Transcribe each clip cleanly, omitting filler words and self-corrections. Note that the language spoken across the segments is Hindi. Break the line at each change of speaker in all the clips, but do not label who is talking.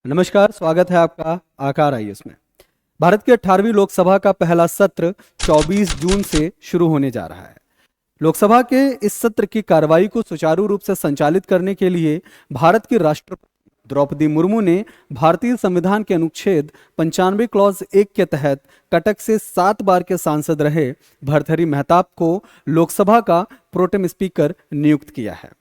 नमस्कार, स्वागत है आपका आकार आईएएस में। भारत के 18वीं लोकसभा का पहला सत्र 24 जून से शुरू होने जा रहा है। लोकसभा के इस सत्र की कार्रवाई को सुचारू रूप से संचालित करने के लिए भारत की राष्ट्रपति द्रौपदी मुर्मू ने भारतीय संविधान के अनुच्छेद 95 क्लॉज 1 के तहत कटक से 7 बार के सांसद रहे भर्तृहरि महताब को लोकसभा का प्रोटेम स्पीकर नियुक्त किया है।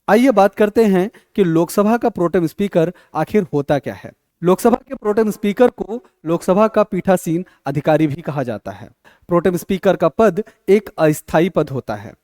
आइए बात करते हैं कि लोकसभा का प्रोटेम स्पीकर आखिर होता क्या है। लोकसभा के प्रोटेम स्पीकर को लोकसभा का पीठासीन अधिकारी भी कहा जाता है। प्रोटेम स्पीकर का पद एक अस्थायी पद होता है।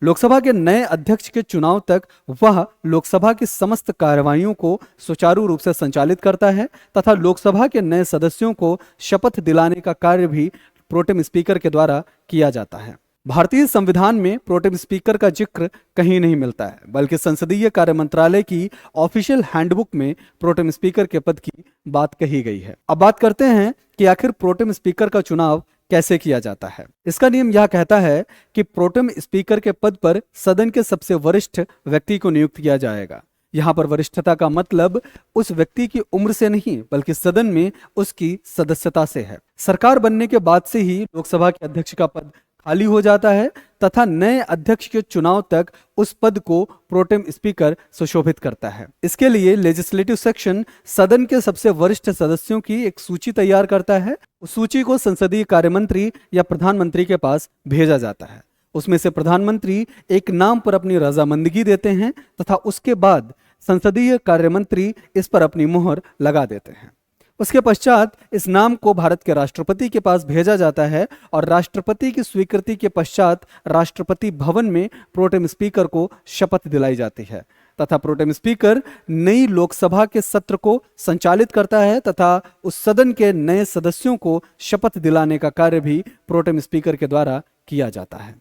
लोकसभा के नए अध्यक्ष के चुनाव तक वह लोकसभा की समस्त कार्यवाहियों को सुचारू रूप से संचालित करता है तथा लोकसभा के नए सदस्यों को शपथ दिलाने का कार्य भी प्रोटेम स्पीकर के द्वारा किया जाता है। भारतीय संविधान में प्रोटेम स्पीकर का जिक्र कहीं नहीं मिलता है, बल्कि संसदीय कार्य मंत्रालय की ऑफिशियल हैंडबुक में प्रोटेम स्पीकर के पद की बात कही गई है। अब बात करते हैं कि आखिर प्रोटेम स्पीकर का चुनाव कैसे किया जाता है। इसका नियम यह कहता है कि प्रोटेम स्पीकर के पद पर सदन के सबसे वरिष्ठ व्यक्ति को नियुक्त किया जाएगा। यहाँ पर वरिष्ठता का मतलब उस व्यक्ति की उम्र से नहीं, बल्कि सदन में उसकी सदस्यता से है। सरकार बनने के बाद से ही लोकसभा के अध्यक्ष का पद खाली हो जाता है तथा नए अध्यक्ष के चुनाव तक उस पद को प्रोटेम स्पीकर सुशोभित करता है। इसके लिए लेजिस्लेटिव सेक्शन सदन के सबसे वरिष्ठ सदस्यों की एक सूची तैयार करता है। उस सूची को संसदीय कार्य मंत्री या प्रधानमंत्री के पास भेजा जाता है। उसमें से प्रधानमंत्री एक नाम पर अपनी रजामंदगी देते हैं तथा उसके बाद संसदीय कार्य मंत्री इस पर अपनी मोहर लगा देते हैं। उसके पश्चात इस नाम को भारत के राष्ट्रपति के पास भेजा जाता है और राष्ट्रपति की स्वीकृति के पश्चात राष्ट्रपति भवन में प्रोटेम स्पीकर को शपथ दिलाई जाती है तथा प्रोटेम स्पीकर नई लोकसभा के सत्र को संचालित करता है तथा उस सदन के नए सदस्यों को शपथ दिलाने का कार्य भी प्रोटेम स्पीकर के द्वारा किया जाता है।